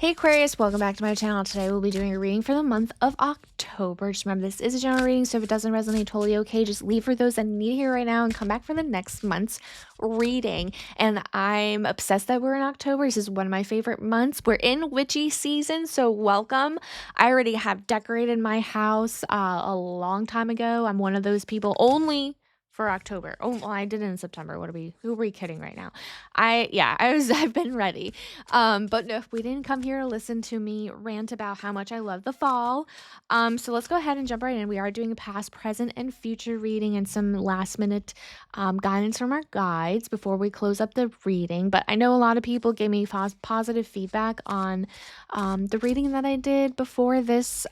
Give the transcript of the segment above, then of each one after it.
Hey Aquarius, welcome back to my channel. Today we'll be doing a reading for the month of October. Just remember, this is a general reading, so if it doesn't resonate, totally okay. Just leave for those that need to hear right now and come back for the next month's reading. And I'm obsessed that we're in October. This is one of my favorite months. We're in witchy season, so welcome. I already have decorated my house a long time ago. I'm one of those people only for October. Oh, well, I did it in September. Who are we kidding right now? I've been ready. But no, we didn't come here to listen to me rant about how much I love the fall. So let's go ahead and jump right in. We are doing a past, present, and future reading and some last minute guidance from our guides before we close up the reading. But I know a lot of people gave me positive feedback on the reading that I did before this.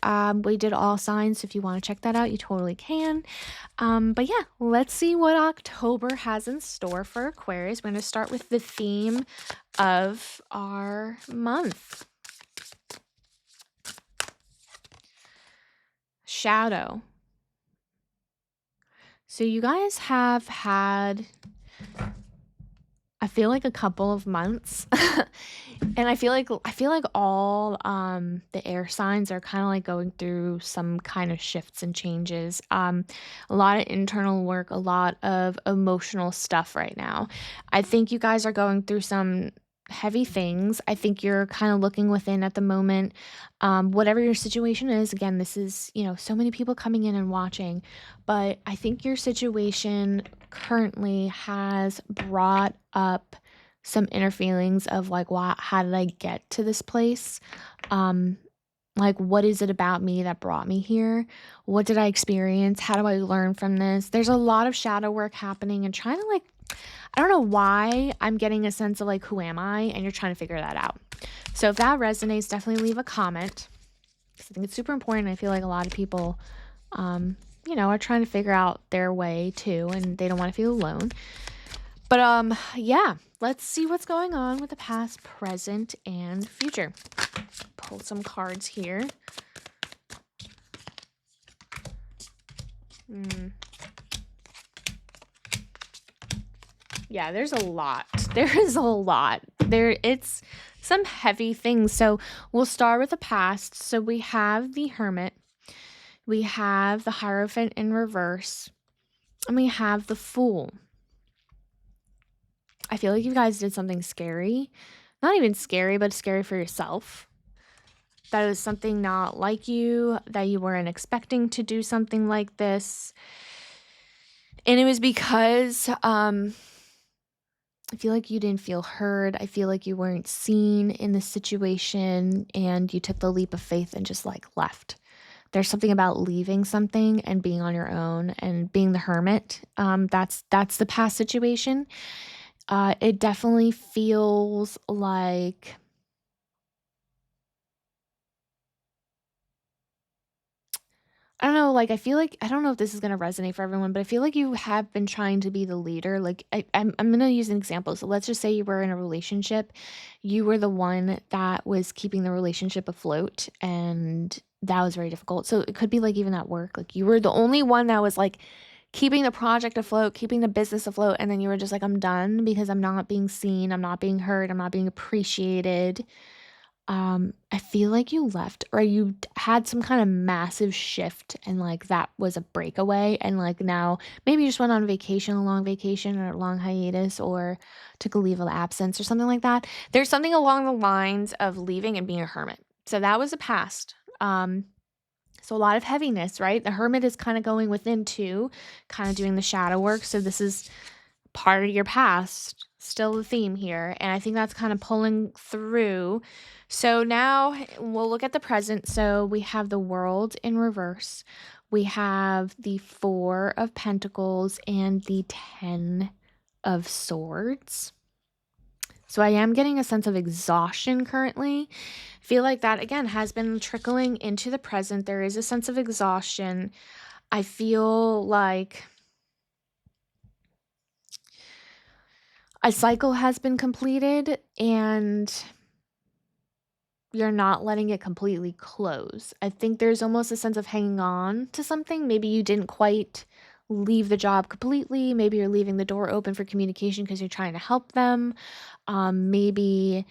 We did all signs. So if you want to check that out, you totally can. But yeah, let's see what October has in store for Aquarius. We're going to start with the theme of our month. Shadow. So you guys have had, I feel like, a couple of months and I feel like all the air signs are kind of like going through some kind of shifts and changes. A lot of internal work, a lot of emotional stuff right now. I think you guys are going through some heavy things. I think you're kind of looking within at the moment. Whatever your situation is, again, this is, so many people coming in and watching, but I think your situation currently has brought up some inner feelings of like, how did I get to this place? Like, what is it about me that brought me here? What did I experience? How do I learn from this? There's a lot of shadow work happening and trying to, like, I don't know why I'm getting a sense of like, who am I? And you're trying to figure that out. So if that resonates, definitely leave a comment, because I think it's super important. I feel like a lot of people, are trying to figure out their way too, and they don't want to feel alone. But yeah, let's see what's going on with the past, present, and future. Pull some cards here. Yeah, there's a lot. There is a lot. It's some heavy things. So we'll start with the past. So we have the Hermit. We have the Hierophant in reverse. And we have the Fool. I feel like you guys did something scary. Not even scary, but scary for yourself. That was something not like you, that you weren't expecting to do something like this. And it was because I feel like you didn't feel heard. I feel like you weren't seen in this situation, and you took the leap of faith and just like left. There's something about leaving something and being on your own and being the hermit. That's the past situation. It definitely feels like, I don't know, like, I feel like, I don't know if this is going to resonate for everyone, but I feel like you have been trying to be the leader. Like, I'm going to use an example. So let's just say you were in a relationship. You were the one that was keeping the relationship afloat, and that was very difficult. So it could be like even at work, like you were the only one that was like keeping the project afloat, keeping the business afloat. And then you were just like, I'm done because I'm not being seen. I'm not being heard. I'm not being appreciated. I feel like you left, or you had some kind of massive shift, and like that was a breakaway, and like now maybe you just went on vacation, a long vacation or a long hiatus, or took a leave of absence or something like that. There's something along the lines of leaving and being a hermit. So that was the past. So a lot of heaviness, right? The hermit is kind of going within too, kind of doing the shadow work. So this is part of your past, still the theme here. And I think that's kind of pulling through. So now we'll look at the present. So we have the World in reverse. We have the Four of Pentacles and the Ten of Swords. So I am getting a sense of exhaustion currently. I feel like that, again, has been trickling into the present. There is a sense of exhaustion. I feel like a cycle has been completed and you're not letting it completely close. I think there's almost a sense of hanging on to something. Maybe you didn't quite leave the job completely. Maybe you're leaving the door open for communication because you're trying to help them. Maybe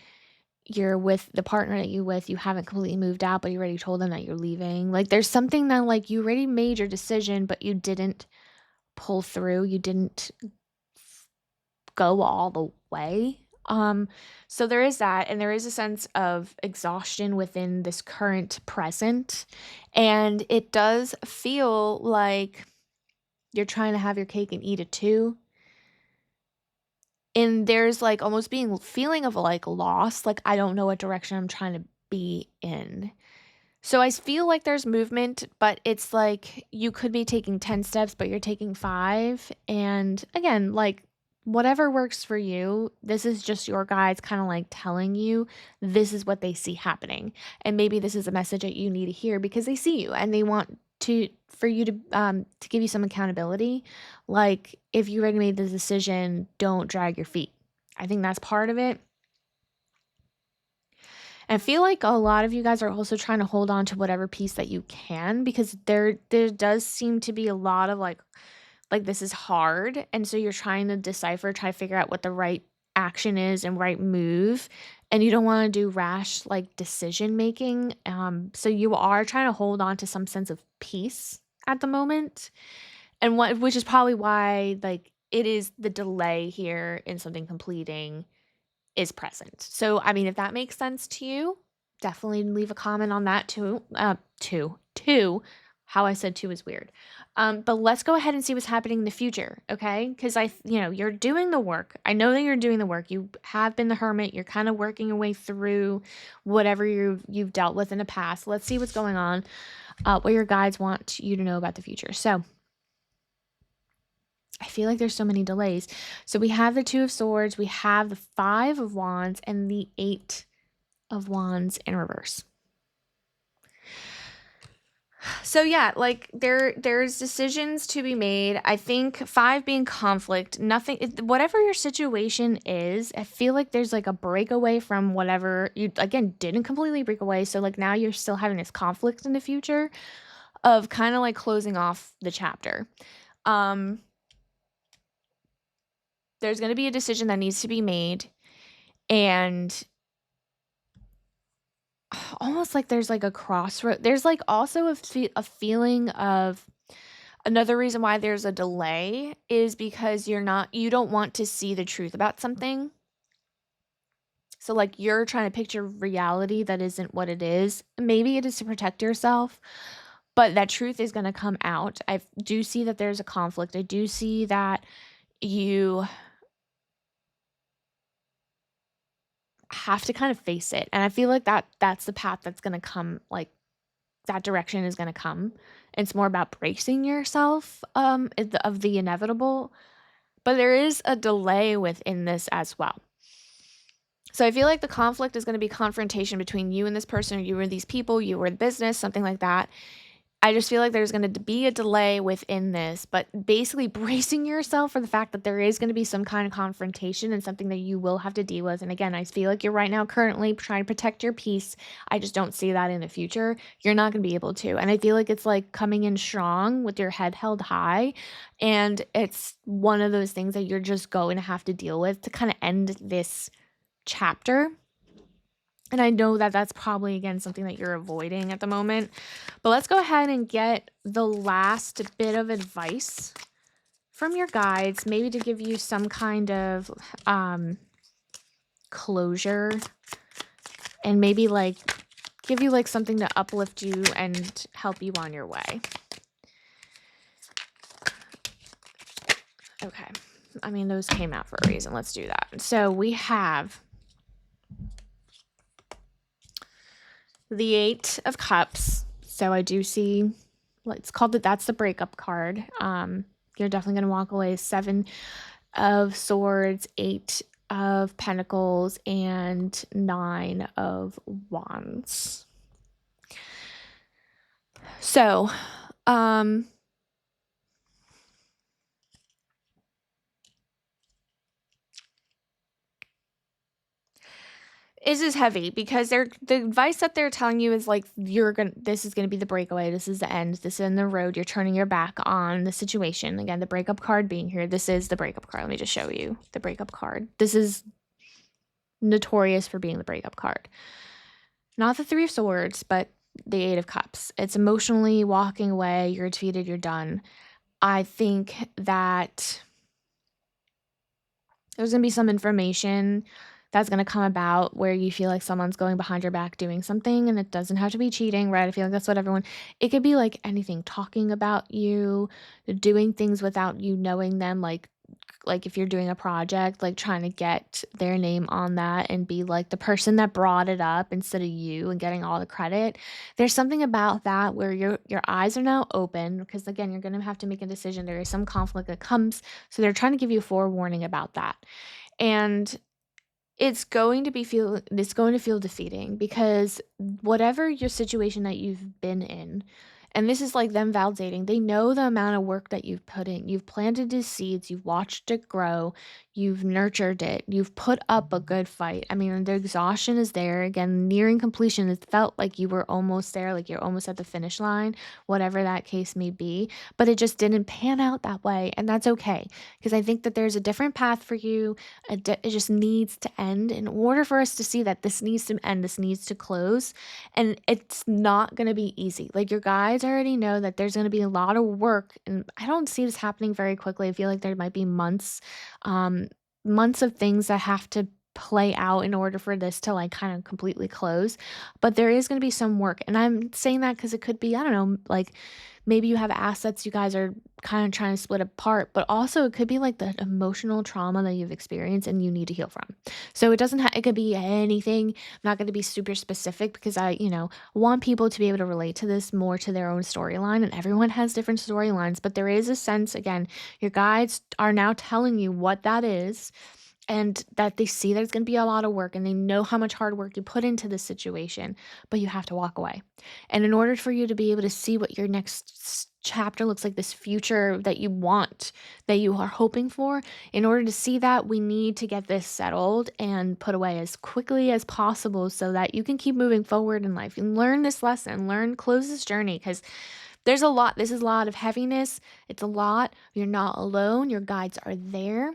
you're with the partner that you haven't completely moved out, but you already told them that you're leaving. Like there's something that like you already made your decision, but you didn't pull through. You didn't go all the way. So there is that, and there is a sense of exhaustion within this current present. And it does feel like you're trying to have your cake and eat it too. And there's like almost being feeling of like loss, like I don't know what direction I'm trying to be in. So I feel like there's movement, but it's like you could be taking 10 steps, but you're taking 5. And again, like whatever works for you, this is just your guides kind of like telling you this is what they see happening. And maybe this is a message that you need to hear because they see you and they want for you to give you some accountability. Like if you already made the decision, don't drag your feet. I think that's part of it. And I feel like a lot of you guys are also trying to hold on to whatever piece that you can because there does seem to be a lot of like this is hard, and so you're trying to decipher, try to figure out what the right action is and right move, and you don't want to do rash like decision making. So you are trying to hold on to some sense of peace at the moment, and which is probably why like it is the delay here in something completing is present. So, I mean, if that makes sense to you, definitely leave a comment on that too. Two. How I said 2 is weird. But let's go ahead and see what's happening in the future, okay? Because you're doing the work. I know that you're doing the work. You have been the hermit. You're kind of working your way through whatever you've dealt with in the past. Let's see what's going on, what your guides want you to know about the future. So, I feel like there's so many delays. So we have the 2 of Swords, we have the 5 of Wands, and the 8 of Wands in reverse. So yeah, like there's decisions to be made. I think 5 being conflict, whatever your situation is, I feel like there's like a breakaway from whatever you again didn't completely break away. So like now you're still having this conflict in the future of kind of like closing off the chapter. There's going to be a decision that needs to be made, and almost like there's like a crossroad. There's like also a feeling of another reason why there's a delay is because you don't want to see the truth about something. So like you're trying to picture reality that isn't what it is. Maybe it is to protect yourself, but that truth is going to come out. I do see that there's a conflict. I do see that you have to kind of face it. And I feel like that's the path that's going to come, like that direction is going to come. It's more about bracing yourself of the inevitable, but there is a delay within this as well. So I feel like the conflict is going to be confrontation between you and this person, or you and these people, you or the business, something like that. I just feel like there's going to be a delay within this, but basically bracing yourself for the fact that there is going to be some kind of confrontation and something that you will have to deal with. And again, I feel like you're right now currently trying to protect your peace. I just don't see that in the future. You're not going to be able to. And I feel like it's like coming in strong with your head held high. And it's one of those things that you're just going to have to deal with to kind of end this chapter. And I know that that's probably, again, something that you're avoiding at the moment. But let's go ahead and get the last bit of advice from your guides, maybe to give you some kind of closure and maybe like give you like something to uplift you and help you on your way. Okay. I mean, those came out for a reason. Let's do that. So we have the 8 of Cups. So I do see, it's called that's the breakup card. You're definitely going to walk away. 7 of Swords, 8 of Pentacles, and 9 of Wands. So, this is heavy because the advice that they're telling you is like this is gonna be the breakaway, this is the end, this is in the road, you're turning your back on the situation. Again, the breakup card being here, this is the breakup card. Let me just show you the breakup card. This is notorious for being the breakup card. Not the Three of Swords, but the Eight of Cups. It's emotionally walking away, you're defeated, you're done. I think that there's gonna be some information that's gonna come about where you feel like someone's going behind your back doing something, and it doesn't have to be cheating, right? I feel like that's what everyone, it could be like anything, talking about you, doing things without you knowing them, like if you're doing a project, like trying to get their name on that and be like the person that brought it up instead of you and getting all the credit. There's something about that where your eyes are now open because again, you're going to have to make a decision. There is some conflict that comes, so they're trying to give you a forewarning about that. And it's going to feel defeating because whatever your situation that you've been in, and this is like them validating, they know the amount of work that you've put in. You've planted these seeds, you've watched it grow, you've nurtured it, you've put up a good fight. I mean, the exhaustion is there. Again, nearing completion, it felt like you were almost there, like you're almost at the finish line, whatever that case may be. But it just didn't pan out that way. And that's okay. Because I think that there's a different path for you. It just needs to end in order for us to see that this needs to end, this needs to close. And it's not going to be easy. Like your guides already know that there's going to be a lot of work, and I don't see this happening very quickly. I feel like there might be um, months of things that have to play out in order for this to like kind of completely close. But there is going to be some work, and I'm saying that because it could be, I don't know, like maybe you have assets you guys are kind of trying to split apart, but also it could be like the emotional trauma that you've experienced and you need to heal from. So it doesn't have, it could be anything. I'm not going to be super specific because I want people to be able to relate to this more to their own storyline, and everyone has different storylines, but there is a sense, again, your guides are now telling you what that is, and that they see that it's going to be a lot of work, and they know how much hard work you put into this situation, but you have to walk away. And in order for you to be able to see what your next chapter looks like, this future that you want, that you are hoping for, in order to see that, we need to get this settled and put away as quickly as possible so that you can keep moving forward in life and learn this lesson, close this journey, because there's a lot. This is a lot of heaviness. It's a lot. You're not alone. Your guides are there.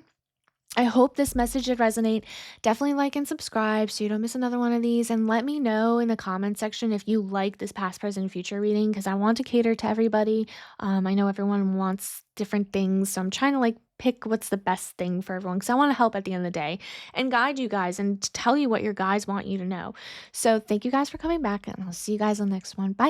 I hope this message did resonate. Definitely like and subscribe so you don't miss another one of these. And let me know in the comment section if you like this past, present, and future reading, because I want to cater to everybody. I know everyone wants different things, so I'm trying to like pick what's the best thing for everyone, because I want to help at the end of the day and guide you guys and tell you what your guys want you to know. So thank you guys for coming back, and I'll see you guys on the next one. Bye.